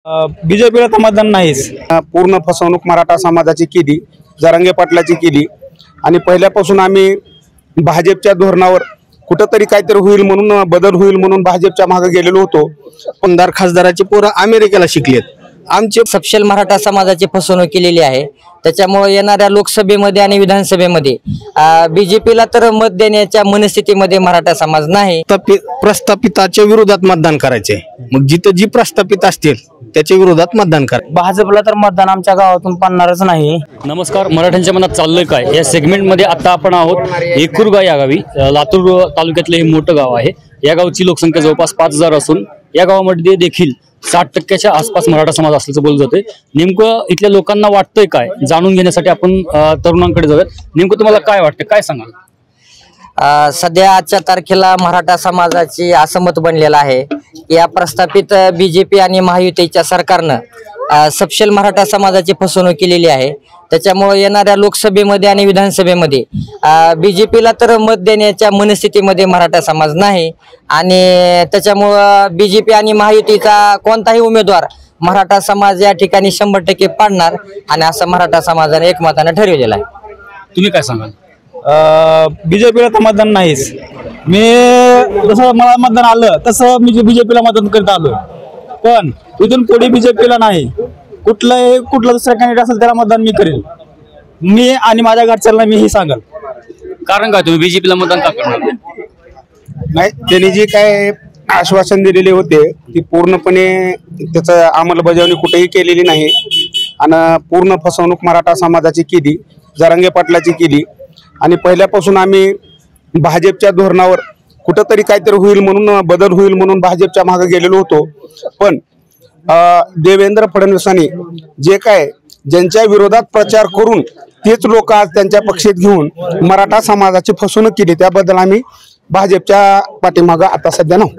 बीजेपीला तर मतदान नाहीच। पूर्ण फसवणूक मराठा समाजाची केली, जरांगे पाटलाची केली आणि पहिल्यापासून आम्ही भाजपच्या धोरणावर कुठंतरी काहीतरी होईल म्हणून, बदल होईल म्हणून भाजपच्या मागे गेलेलो होतो। आमदार खासदाराची पोरं अमेरिकेला शिकलेत। आमचे सपशेल मराठा समाजाची फसवणूक केलेली आहे। त्याच्यामुळे येणाऱ्या लोकसभेमध्ये आणि विधानसभेमध्ये बीजेपीला तर मत देण्याच्या मनस्थितीमध्ये मराठा समाज नाही। प्रस्थापिताच्या विरोधात मतदान करायचे, मग जिथं जी प्रस्थापित असतील त्याच्या विरोधात मतदान करा। भाजपला तर मतदान आमच्या गावातून पडणारच नाही। नमस्कार, मराठ्यांच्या मनात चाललंय काय या सेगमेंटमध्ये आता आपण आहोत एकूरगाव या गावी। लातूर तालुक्यातले हे मोठं गाव आहे। या गावची लोकसंख्या जवळपास 5000 असून या गावामध्ये देखील 60% आसपास मराठा समाज असल्याचं बोललं जातंय। नेमकं इथल्या लोकांना वाटतंय काय जाणून घेण्यासाठी आपण तरुणांकडे जाऊयात। नेमकं तुम्हाला काय वाटतं, काय सांगाल? सध्या आजच्या तारखेला मराठा समाजाची असं मत बनलेलं आहे, या प्रस्थापित बीजेपी आणि महायुतीच्या सरकारनं सपशेल मराठा समाजाची फसवणूक केलेली आहे। त्याच्यामुळे येणाऱ्या लोकसभेमध्ये आणि विधानसभेमध्ये बीजेपीला तर मत देण्याच्या मनस्थितीमध्ये मराठा समाज नाही आणि त्याच्यामुळं बीजेपी आणि महायुतीचा कोणताही उमेदवार मराठा समाज या ठिकाणी 100% पाडणार आणि असं मराठा समाजाने एकमताने ठरवलेलं आहे। तुम्ही काय सांगाल? बीजेपीला तर मतदान नाहीच। मी जसं मला मतदान आलं तसं मी बीजेपीला मतदान करत आलो, पण इथून पुढे बीजेपीला नाही। कुठला दुसरा कॅन्डिडेट असेल त्याला मतदान मी करेल, मी आणि माझ्या घरच्यांना मी हे सांगाल। कारण काय तुम्ही बीजेपीला मतदान का करणार नाही? त्यांनी जे काय आश्वासन दिलेले होते ती पूर्णपणे त्याचं अंमलबजावणी कुठेही केलेली नाही आणि पूर्ण फसवणूक मराठा समाजाची केली, जरांगे पाटलाची केली आणि पहिल्यापासून आम्ही भाजपच्या धोरणावर कुठंतरी काहीतरी होईल म्हणून, बदल होईल म्हणून भाजपच्या मागे गेलेलो होतो। पण देवेंद्र फडणवीसांनी जे काय ज्यांच्या विरोधात प्रचार करून तेच लोक आज त्यांच्या पक्षात घेऊन मराठा समाजाची फसवणूक केली, त्याबद्दल आम्ही भाजपच्या पाठीमागे आता सध्या नाही।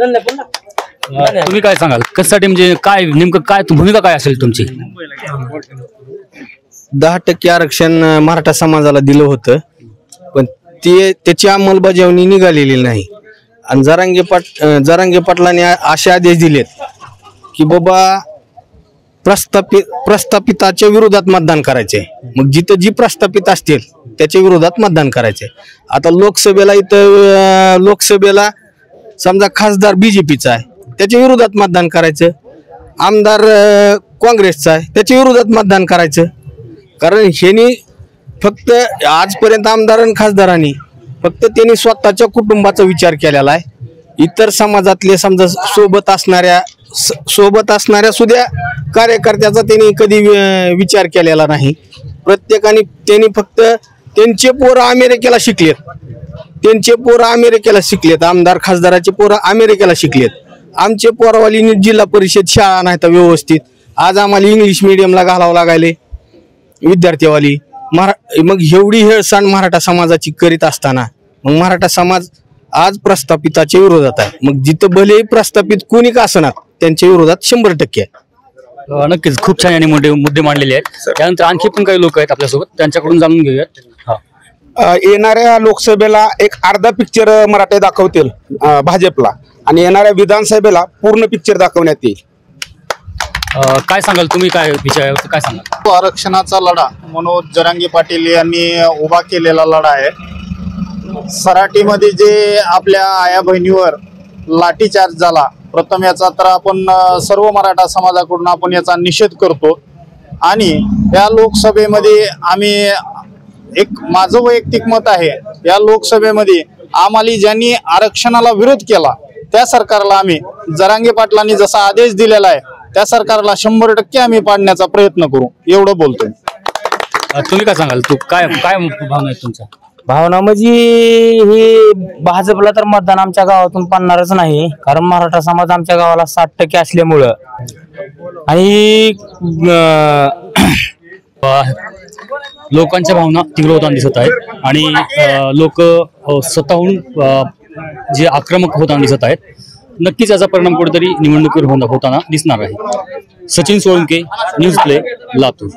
तुम्ही काय सांगाल? कशासाठी, म्हणजे काय नेमकं काय भूमिका काय असेल तुमची? 10% आरक्षण मराठा समाजाला दिलं होतं, पण त्याची अंमलबजावणी निघालेली नाही आणि जरांगे पाटलांनी असे आदेश दिलेत की बाबा प्रस्थापिताच्या विरोधात मतदान करायचे, मग जिथं जी प्रस्थापित असतील त्याच्या विरोधात मतदान करायचे। आता लोकसभेला समजा खासदार बीजेपीचा आहे त्याच्या विरोधात मतदान करायचं, आमदार काँग्रेसचा आहे त्याच्या विरोधात मतदान करायचं। कारण ह्यांनी फक्त आजपर्यंत आमदार आणि खासदारांनी फक्त त्यांनी स्वतःच्या कुटुंबाचा विचार केलेला आहे। इतर समाजातले समजा सोबत असणाऱ्या सुद्धा कार्यकर्त्याचा त्यांनी कधी विचार केलेला नाही। प्रत्येकाने त्यांनी फक्त त्यांचे पोरं अमेरिकेला शिकलेत, आमदार खासदाराचे पोरं अमेरिकेला शिकलेत। आमचे पोरावाली जिल्हा परिषद शाळा नाही तर व्यवस्थित, आज आम्हाला इंग्लिश मिडियमला घालावं लागायले विद्यार्थीवाली। मग एवढी हेळसांड मराठा समाजाची करीत असताना मग मराठा समाज आज प्रस्थापिताच्या विरोधात आहे। मग जिथं भलेही प्रस्थापित कोणी का असणार त्यांच्या विरोधात 100% आहे। नक्कीच खूप छान आणि मोठे मुद्दे मांडलेले आहेत। त्यानंतर आणखी पण काही लोक आहेत आपल्यासोबत, त्यांच्याकडून जाणून घेऊयात। येणाऱ्या लोकसभेला एक अर्धा पिक्चर मराठे दाखवतील भाजपला आणि येणाऱ्या विधानसभेला पूर्ण पिक्चर दाखवण्यात येईल। काय सांगाल तुम्ही, काय विषय काय सांगाल? आरक्षणाचा लढा मनोज जरांगे पाटील यांनी उभा केलेला लढा आहे। सराटीमध्ये जे आपल्या आया बहिणीवर लाठीचार्ज झाला प्रथम, याचा तर आपण सर्व मराठा समाजाकडून आपण याचा निषेध करतो आणि या लोकसभेमध्ये आम्ही माझं वैयक्तिक मत आहे, या लोकसभेमध्ये आम्हाला ज्यांनी आरक्षणाला विरोध केला त्या सरकारला आम्ही जरांगे पाटलांनी जसा आदेश दिलेला आहे त्या सरकारला 100% आम्ही पाडण्याचा प्रयत्न करू, एवढं बोलतोय। तुम्ही काय सांगाल? काय भावना आहे तुमच्या? भावना म्हणजे ही भाजपला तर मतदान आमच्या गावातून पडणारच नाही, कारण मराठा समाज आमच्या गावाला 60% असल्यामुळं आणि लोकांच्या भावना तीव्र होताना दिसत आहेत आणि लोक स्वतःहून जे आक्रमक होताना दिसत आहेत। नक्कीच याचा परिणाम कुठेतरी निवडणुकीवर होताना दिसणार आहे। Sachin Solanke, news play, Latur.